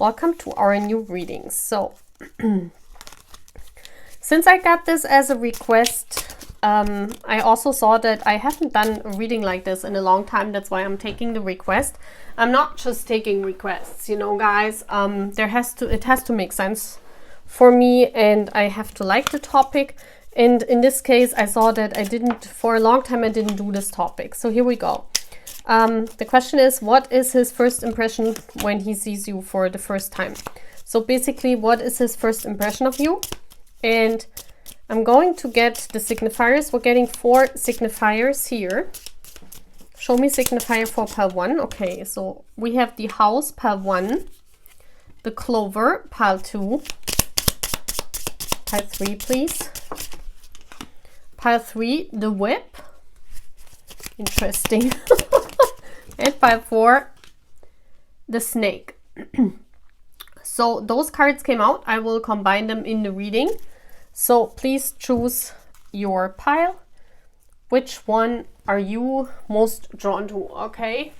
Welcome to our new readings. So, since I got this as a request, I also saw that I haven't done a reading like this in a long time. That's why I'm taking the request. I'm not just taking requests, you know, guys. It has to make sense for me, and I have to like the topic. And in this case, I saw that for a long time, I didn't do this topic. So here we go. The question is, what is his first impression when he sees you for the first time? So basically, what is his first impression of you? And I'm going to get the signifiers. We're getting 4 signifiers here. Show me signifier for pile 1. Okay, so we have the house, pile 1. The clover, pile 2. Pile 3, please. Pile 3, the whip. Interesting. And pile 4, the snake. So those cards came out. I will combine them in the reading. So please choose your pile. Which one are you most drawn to? Okay.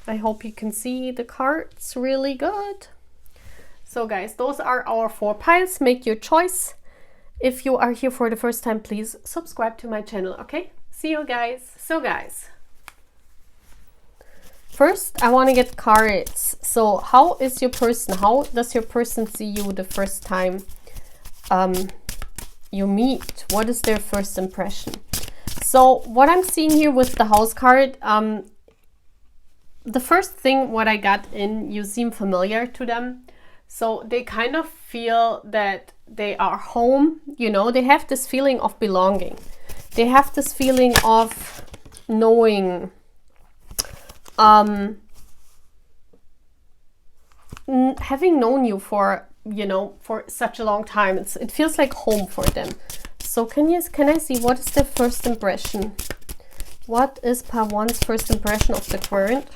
I hope you can see the cards really good. So guys, those are our 4 piles. Make your choice. If you are here for the first time, please subscribe to my channel. Okay. See you guys. So guys, first, I want to get cards. So how is your person? How does your person see you the first time you meet? What is their first impression? So what I'm seeing here with the house card, the first thing what I got in, you seem familiar to them. So they kind of feel that they are home. You know, they have this feeling of belonging. They have this feeling of knowing, having known you for, you know, for such a long time. It feels like home for them. So can I see what is their first impression? What is pile 1's first impression of the current?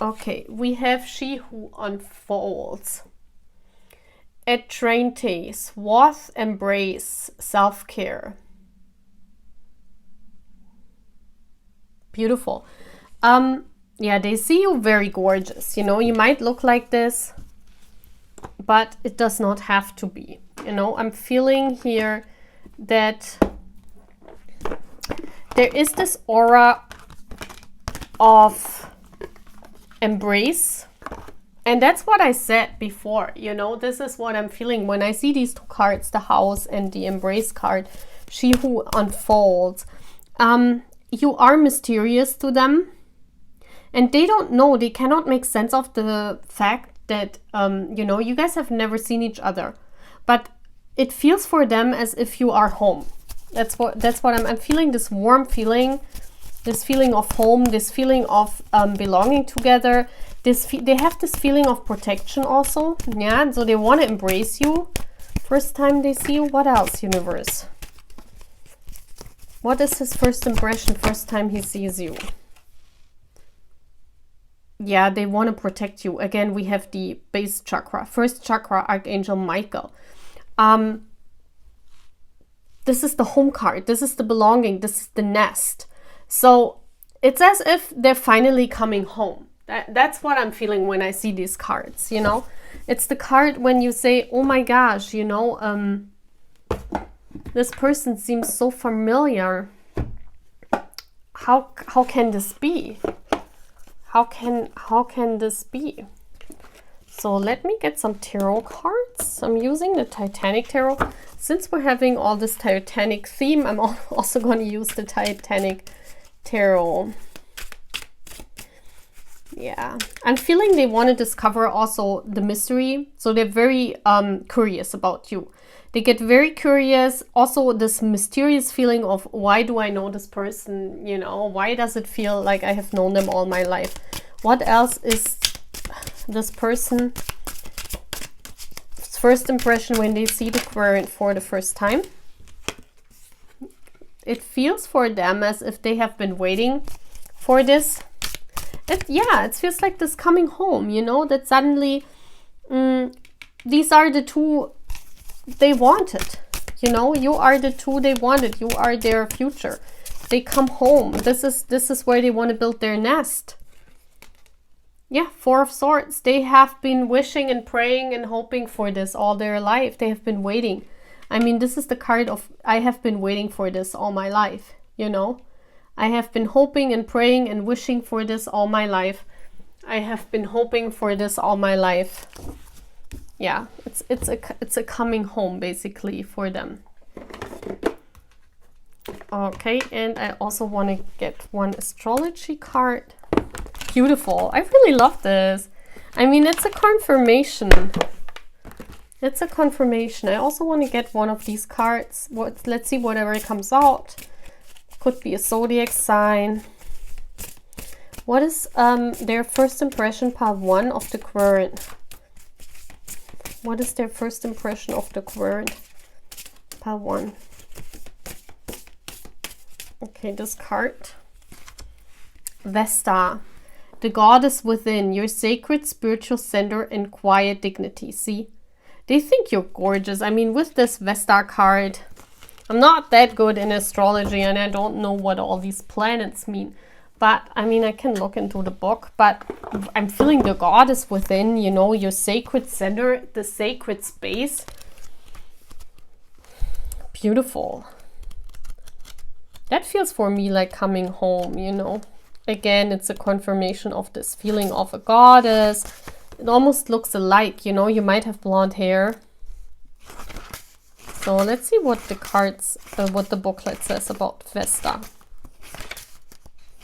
Okay, we have she who unfolds. Etreinte, warmth, embrace, self-care. Beautiful. Yeah, they see you very gorgeous. You know, you might look like this, but it does not have to be. You know, I'm feeling here that there is this aura of embrace. And that's what I said before. You know, this is what I'm feeling when I see these 2 cards, the house and the embrace card, she who unfolds. You are mysterious to them. And they don't know, they cannot make sense of the fact that, you know, you guys have never seen each other. But it feels for them as if you are home. That's what I'm feeling, this warm feeling, this feeling of home, this feeling of belonging together. They have this feeling of protection also. Yeah, so they want to embrace you. First time they see you. What else, universe? What is his first impression first time he sees you? Yeah, they want to protect you. Again, we have the base chakra. First chakra, Archangel Michael. This is the home card. This is the belonging. This is the nest. So it's as if they're finally coming home. That's what I'm feeling when I see these cards, you know. It's the card when you say, oh my gosh, you know, this person seems so familiar. How can this be? How can this be? So let me get some tarot cards. I'm using the Titanic Tarot. Since we're having all this Titanic theme, I'm also going to use the Titanic Tarot. Yeah, I'm feeling they want to discover also the mystery. So they're very curious about you. They get very curious. Also this mysterious feeling of, why do I know this person? You know, why does it feel like I have known them all my life? What else is this person's first impression when they see the current for the first time? It feels for them as if they have been waiting for this. It feels like this coming home, you know, that suddenly these are the 2 they wanted. You know, you are the 2 they wanted. You are their future. They come home. This is where they want to build their nest. Yeah, Four of Swords. They have been wishing and praying and hoping for this all their life. They have been waiting. I mean, this is the card of I have been waiting for this all my life, you know. I have been hoping and praying and wishing for this all my life. I have been hoping for this all my life. Yeah, it's a coming home basically for them. Okay, and I also want to get one astrology card. Beautiful. I really love this. I mean, it's a confirmation. It's a confirmation. I also want to get one of these cards. Let's see whatever comes out. Could be a zodiac sign. What is their first impression, part 1 of the Querent? What is their first impression of the Querent, part 1? Okay, this card. Vesta. The goddess within, your sacred spiritual center and quiet dignity. See? They think you're gorgeous. I mean, with this Vesta card, I'm not that good in astrology and I don't know what all these planets mean. But, I mean, I can look into the book, but I'm feeling the goddess within, you know, your sacred center, the sacred space. Beautiful. That feels for me like coming home, you know. Again, it's a confirmation of this feeling of a goddess. It almost looks alike, you know, you might have blonde hair. So let's see what the cards, what the booklet says about Vesta.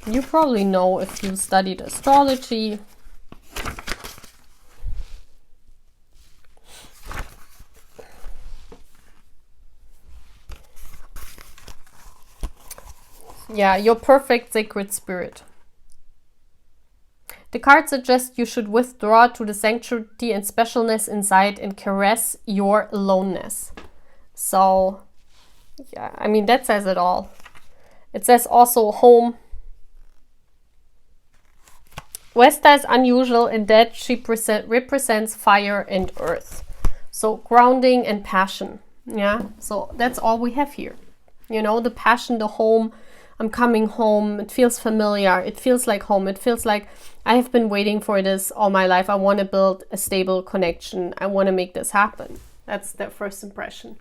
You probably know if you studied astrology. Yeah, your perfect sacred spirit. The card suggests you should withdraw to the sanctity and specialness inside and caress your aloneness. So, yeah, I mean, that says it all. It says also home. Vesta is unusual in that she represents fire and earth. So grounding and passion. Yeah, so that's all we have here. You know, the passion, the home. I'm coming home. It feels familiar. It feels like home. It feels like I have been waiting for this all my life. I want to build a stable connection. I want to make this happen. That's their first impression.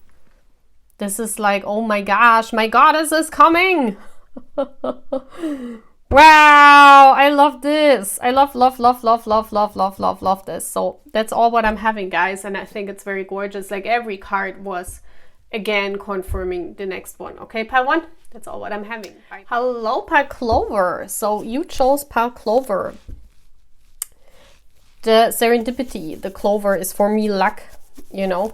This is like, oh my gosh, my goddess is coming. Wow, I love this. I love this. So that's all what I'm having, guys. And I think it's very gorgeous. Like every card was, again, confirming the next one. Okay, pile 1. That's all what I'm having. Bye. Hello, pile Clover. So you chose pile Clover. The serendipity, the clover is for me luck, you know.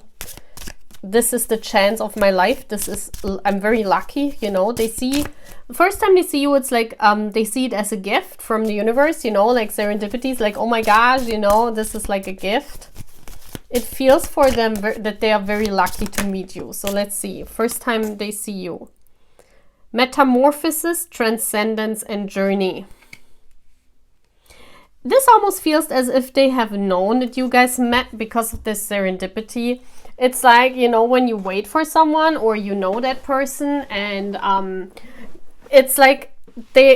This is the chance of my life. This is, I'm very lucky, you know. They see, the first time they see you, it's like, they see it as a gift from the universe, you know, like serendipity is like, oh my gosh, you know, this is like a gift. It feels for them that they are very lucky to meet you. So let's see, first time they see you. Metamorphosis, transcendence, and journey. This almost feels as if they have known that you guys met because of this serendipity. It's like, you know, when you wait for someone or you know that person and it's like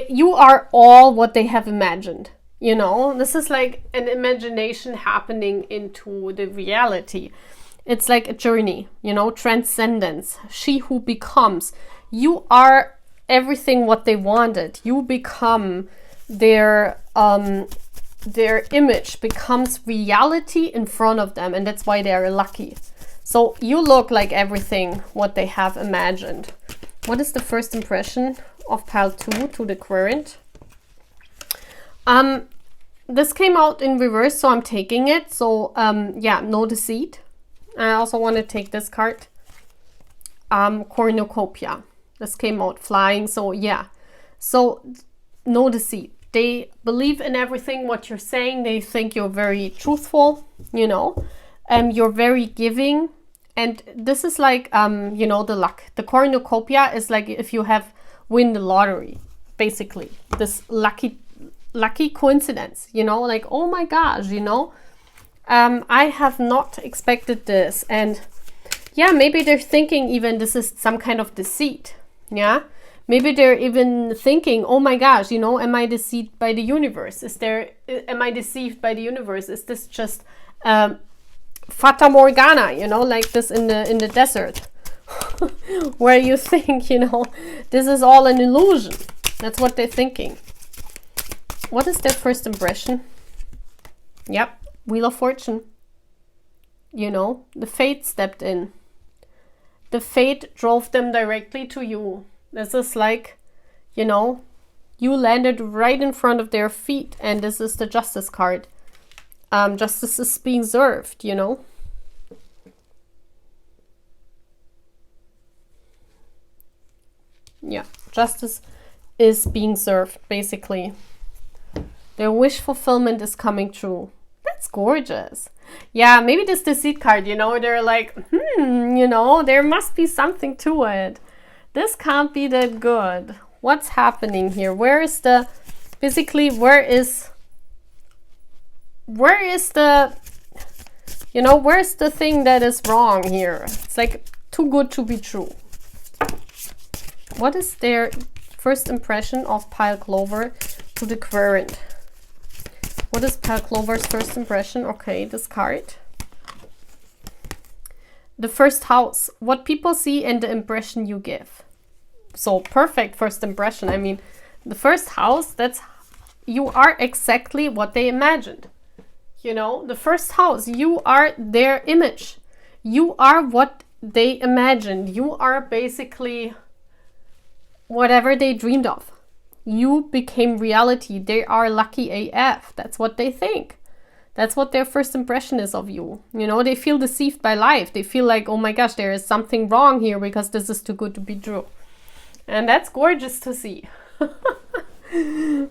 you are all what they have imagined. You know, this is like an imagination happening into the reality. It's like a journey, you know, transcendence. She who becomes. You are everything what they wanted. You become their image becomes reality in front of them, and that's why they are lucky. So you look like everything what they have imagined. What is the first impression of pile 2 to the Querent? This came out in reverse, so I'm taking it. So yeah, no deceit. I also want to take this card. Cornucopia. This came out flying, so yeah. So no deceit. They believe in everything what you're saying. They think you're very truthful, you know. You're very giving. And this is like, you know, the luck. The cornucopia is like if you have win the lottery, basically. This lucky coincidence, you know, like, oh my gosh, you know. I have not expected this. And yeah, maybe they're thinking even this is some kind of deceit. Yeah. Maybe they're even thinking, oh my gosh, you know, am I deceived by the universe? Am I deceived by the universe? Is this just Fata Morgana, you know, like this in the desert, where you think, you know, this is all an illusion. That's what they're thinking. What is their first impression? Yep, Wheel of Fortune. You know, the fate stepped in. The fate drove them directly to you. This is like, you know, you landed right in front of their feet, and this is the Justice card. Justice is being served, you know. Yeah, justice is being served, basically. Their wish fulfillment is coming true. That's gorgeous. Yeah, maybe this Deceit card, you know, they're like, you know, there must be something to it. This can't be that good. What's happening here? Where is the, basically, where is the, you know, where's the thing that is wrong here? It's like too good to be true. What is their first impression of Pile Clover to the Querent? What is Pile Clover's first impression? Okay, this card. The first house. What people see and the impression you give. So perfect first impression. I mean, the first house, that's, you are exactly what they imagined. You know, the first house, you are their image. You are what they imagined. You are basically whatever they dreamed of. You became reality. They are lucky AF. That's what they think. That's what their first impression is of you. You know, they feel deceived by life. They feel like, oh my gosh, there is something wrong here because this is too good to be true. And that's gorgeous to see. I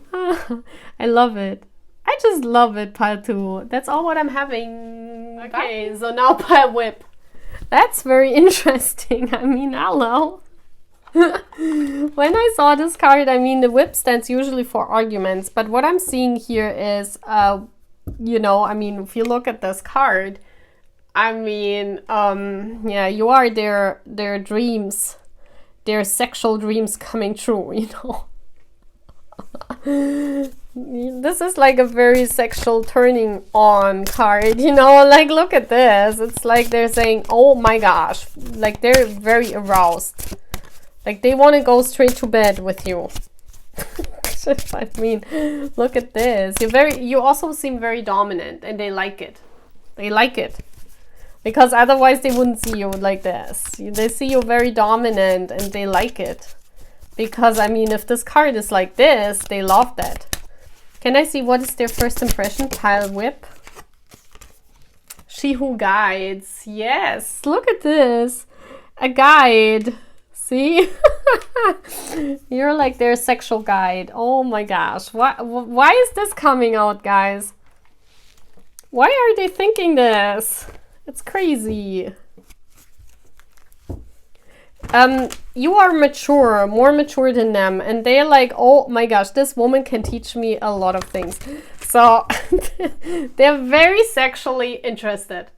love it. I just love it, Pile 2. That's all what I'm having. Okay, bye. So now Pile Whip. That's very interesting. I mean, hello. When I saw this card, I mean, the whip stands usually for arguments. But what I'm seeing here is, you know, I mean, if you look at this card, I mean, yeah, you are their dreams. Their sexual dreams coming true, you know. This is like a very sexual turning on card, you know, like look at this. It's like they're saying, oh my gosh, like they're very aroused. Like they want to go straight to bed with you. I mean, look at this. You also seem very dominant and they like it. They like it. Because otherwise they wouldn't see you like this. They see you very dominant and they like it. Because, I mean, if this card is like this, they love that. Can I see what is their first impression? Pile Whip. She Who Guides. Yes, look at this. A guide. See? You're like their sexual guide. Oh my gosh. Why is this coming out, guys? Why are they thinking this? It's crazy. You are mature, more mature than them, and they're like, oh my gosh, this woman can teach me a lot of things. So they're very sexually interested.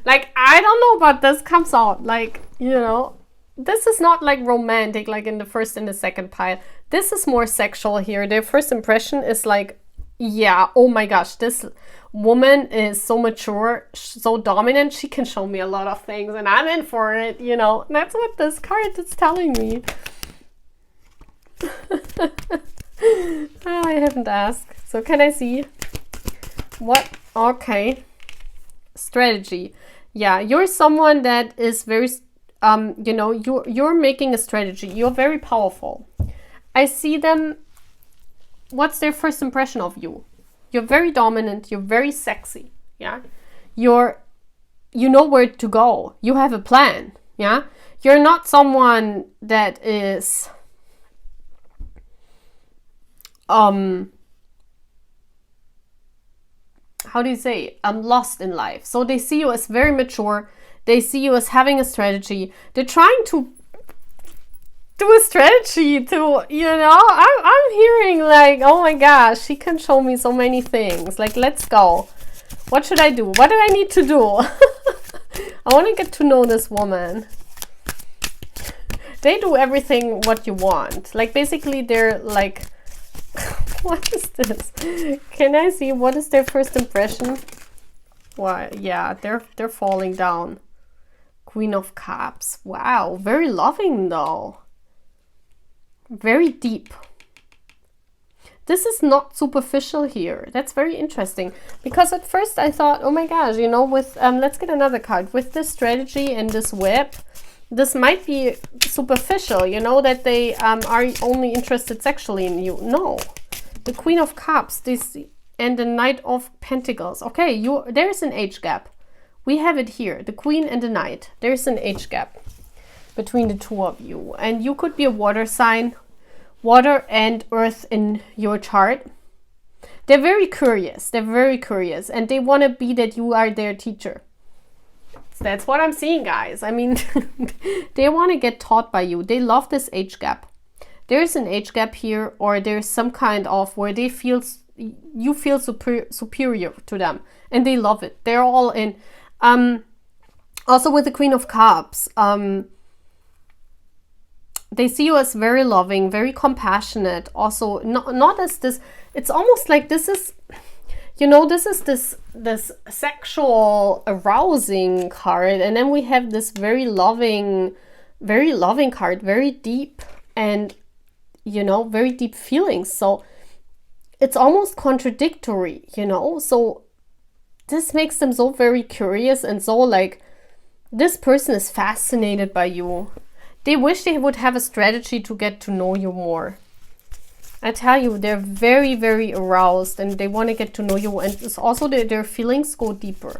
Like, I don't know, but this comes out like, you know, this is not like romantic like in the first and the second pile. This is more sexual here. Their first impression is like, yeah, oh my gosh, this woman is so mature, so dominant, she can show me a lot of things and I'm in for it, you know. That's what this card is telling me. I haven't asked. So can I see what? Okay. Strategy. Yeah, you're someone that is very, you know, you're making a strategy. You're very powerful. I see them. What's their first impression of you? You're very dominant, you're very sexy, yeah? You know where to go. You have a plan, yeah? You're not someone that is how do you say, lost in life. So they see you as very mature, they see you as having a strategy. They're trying to do a strategy to, you know, I'm hearing like, oh my gosh, she can show me so many things. Like, let's go. What should I do? What do I need to do? I want to get to know this woman. They do everything what you want. Like basically they're like, what is this? Can I see what is their first impression? Why, yeah, they're falling down. Queen of Cups. Wow, very loving though. Very deep. This is not superficial here. That's very interesting. Because at first I thought, oh my gosh, you know, with, let's get another card. With this strategy and this web, this might be superficial, you know, that they are only interested sexually in you. No. The Queen of Cups, this, and the Knight of Pentacles. Okay, there's an age gap. We have it here, the Queen and the Knight. There's an age gap between the two of you. And you could be a water sign, water and earth in your chart. They're very curious. They're very curious. And they want to be that you are their teacher. So that's what I'm seeing, guys. I mean, they want to get taught by you. They love this age gap. There's an age gap here, or there's some kind of where they feel, you feel superior to them. And they love it. They're all in. Also with the Queen of Cups, they see you as very loving, very compassionate. Also, not as this, it's almost like this is, you know, this is this sexual arousing card. And then we have this very loving card, very deep and, you know, very deep feelings. So it's almost contradictory, you know, so this makes them so very curious and so like, this person is fascinated by you. They wish they would have a strategy to get to know you more. I tell you, they're very, very aroused and they want to get to know you. And it's also their feelings go deeper.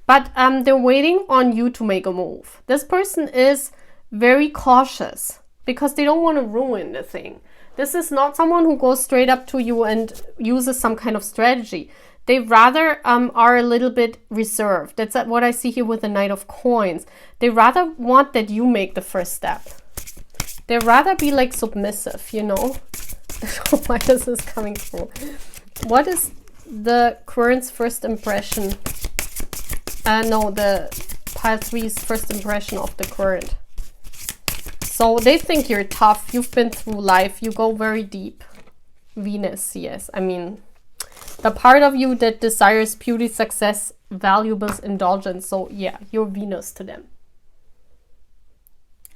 But they're waiting on you to make a move. This person is very cautious because they don't want to ruin the thing. This is not someone who goes straight up to you and uses some kind of strategy. They rather are a little bit reserved. That's what I see here with the Knight of Coins. They rather want that you make the first step. They rather be like submissive, you know. Why is this coming through? What is the current's first impression? No, the pile 3's first impression of the current. So they think you're tough. You've been through life. You go very deep. Venus, yes. I mean, the part of you that desires beauty, success, valuables, indulgence. So yeah, you're Venus to them.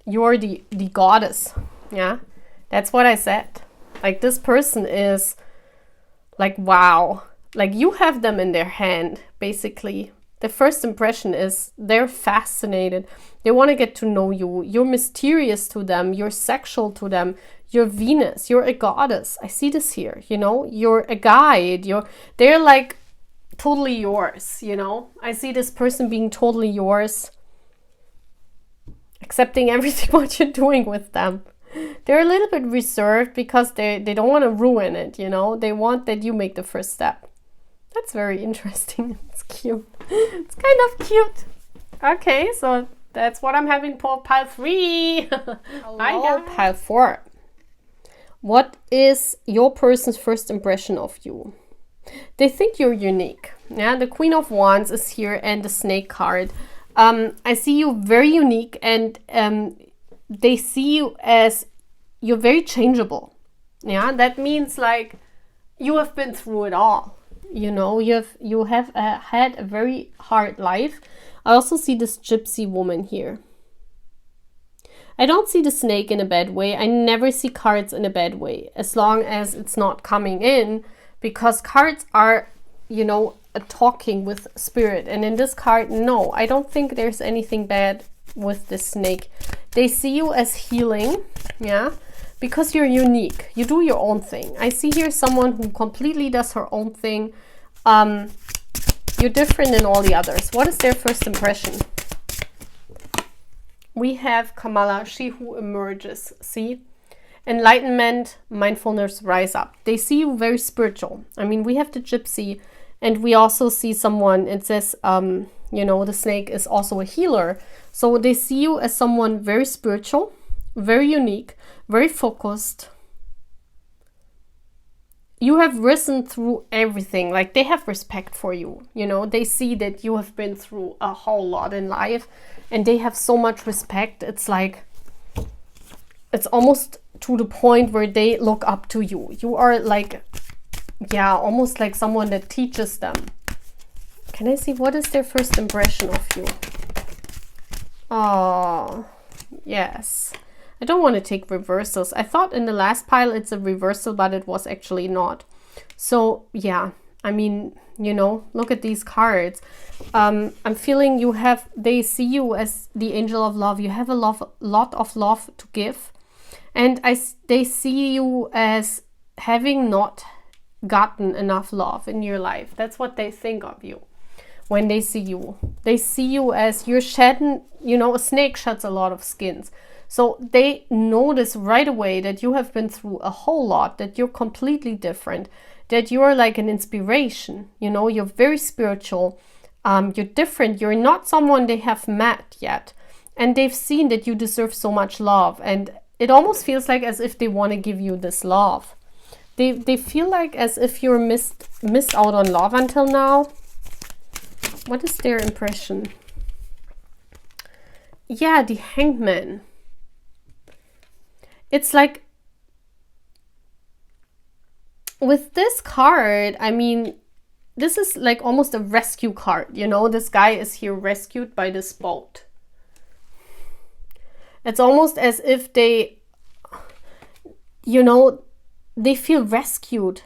You're the goddess. Yeah, that's what I said. Like this person is like, wow. Like you have them in their hand, basically. The first impression is they're fascinated. They want to get to know you. You're mysterious to them. You're sexual to them. You're Venus. You're a goddess. I see this here, you know. You're a guide. They're like totally yours, you know. I see this person being totally yours. Accepting everything what you're doing with them. They're a little bit reserved because they don't want to ruin it, you know. They want that you make the first step. That's very interesting. It's cute. It's kind of cute. Okay, so that's what I'm having for pile 3. Hello, pile 4. What is your person's first impression of you? They think you're unique. Yeah, the Queen of Wands is here and the Snake card. I see you very unique, and they see you as you're very changeable. Yeah, that means like you have been through it all. You know, you have had a very hard life. I also see this gypsy woman here. I don't see the snake in a bad way. I never see cards in a bad way, as long as it's not coming in, because cards are, you know, talking with spirit. And in this card, no, I don't think there's anything bad with the snake. They see you as healing, yeah, because you're unique. You do your own thing. I see here someone who completely does her own thing. You're different than all the others. What is their first impression? We have Kamala, she who emerges. See? Enlightenment, mindfulness, rise up. They see you very spiritual. I mean, we have the gypsy, and we also see someone, it says, you know, the snake is also a healer. So they see you as someone very spiritual, very unique, very focused. you have risen through everything. Like, they have respect for you, you know, they see that you have been through a whole lot in life, and they have so much respect. It's like, it's almost to the point where they look up to you. You are like, yeah, almost like someone that teaches them. Can I see what is their first impression of you? Oh, yes. I don't want to take reversals. I thought in the last pile it's a reversal, but it was actually not. So yeah, I mean, you know, look at these cards. I'm feeling they see you as the angel of love. You have a lot of love to give. And they see you as having not gotten enough love in your life. That's what they think of you when they see you. They see you as you're shedding, you know, a snake sheds a lot of skins. So they notice right away that you have been through a whole lot, that you're completely different, that you're like an inspiration, you know, you're very spiritual, you're different, you're not someone they have met yet. And they've seen that you deserve so much love. And it almost feels like as if they want to give you this love. They feel like as if you're missed out on love until now. What is their impression? Yeah, the Hangman. It's like, with this card, I mean, this is like almost a rescue card, you know, this guy is here rescued by this boat. It's almost as if they, you know, they feel rescued.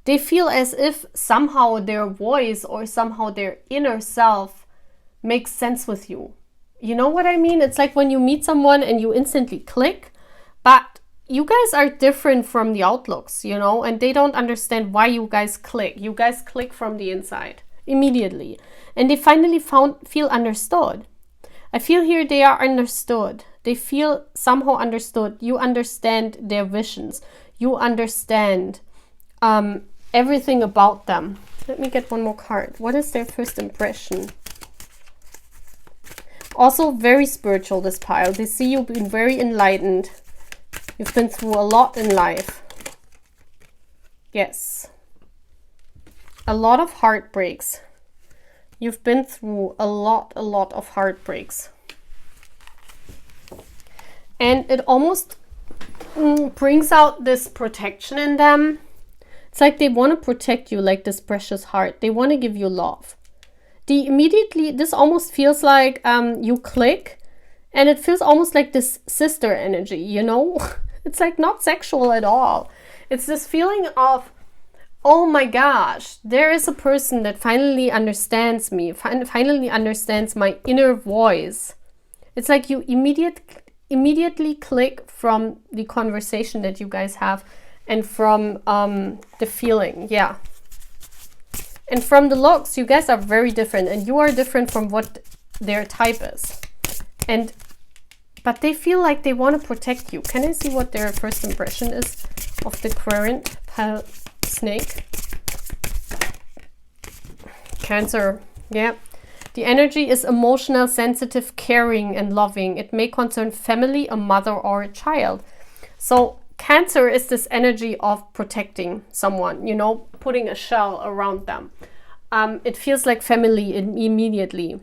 They feel as if somehow their voice or somehow their inner self makes sense with you. You know what I mean? It's like when you meet someone and you instantly click, but you guys are different from the outlooks, you know, and they don't understand why you guys click. You guys click from the inside immediately, and they finally feel understood. I feel here they are understood. They feel somehow understood. You understand their visions. You understand everything about them. Let me get one more card. What is their first impression? Also very spiritual, this pile. They see you being very enlightened. You've been through a lot in life. Yes. A lot of heartbreaks. You've been through a lot of heartbreaks. And it almost brings out this protection in them. It's like they want to protect you like this precious heart. They want to give you love. This almost feels like you click, and it feels almost like this sister energy, you know? It's like not sexual at all. It's this feeling of, oh my gosh, there is a person that finally understands me, finally understands my inner voice. It's like you immediately click from the conversation that you guys have and from the feeling, yeah. And from the looks, you guys are very different, and you are different from what their type is. But they feel like they want to protect you. Can I see what their first impression is of the current pile snake? Cancer, yeah. The energy is emotional, sensitive, caring, and loving. It may concern family, a mother, or a child. So Cancer is this energy of protecting someone, you know, putting a shell around them. It feels like family immediately.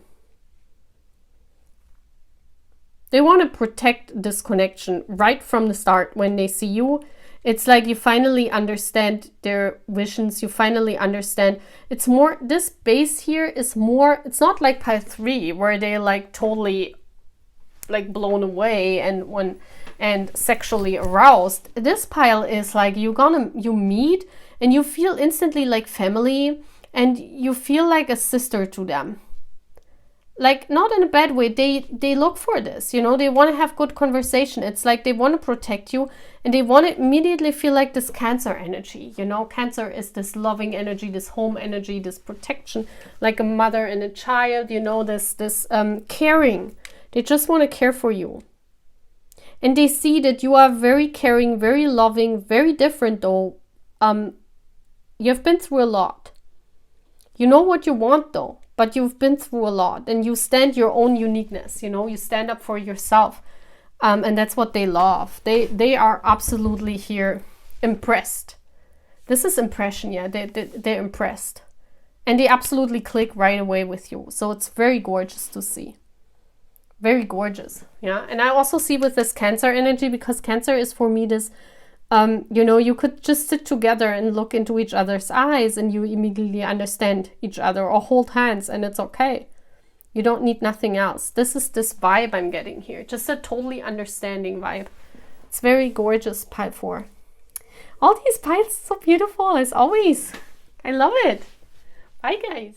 They want to protect this connection right from the start. When they see you, it's like you finally understand their visions. You finally understand. It's more, this base here is more, it's not like pile 3 where they like totally like blown away and sexually aroused. This pile is like you meet and you feel instantly like family, and you feel like a sister to them. Like, not in a bad way. They look for this, you know, they want to have good conversation. It's like they want to protect you, and they want to immediately feel like this Cancer energy, you know. Cancer is this loving energy, this home energy, this protection, like a mother and a child, you know, this caring. They just want to care for you. And they see that you are very caring, very loving, very different though. You've been through a lot. You know what you want though. But you've been through a lot, and you stand your own uniqueness, you know, you stand up for yourself. And that's what they love. They are absolutely here impressed. This is impression, yeah. They're impressed. And they absolutely click right away with you. So it's very gorgeous to see. Very gorgeous, yeah. And I also see with this Cancer energy, because Cancer is for me this, you know, you could just sit together and look into each other's eyes and you immediately understand each other, or hold hands and it's okay. You don't need nothing else. This is this vibe I'm getting here. Just a totally understanding vibe. It's very gorgeous, pile 4. All these piles are so beautiful as always. I love it. Bye, guys.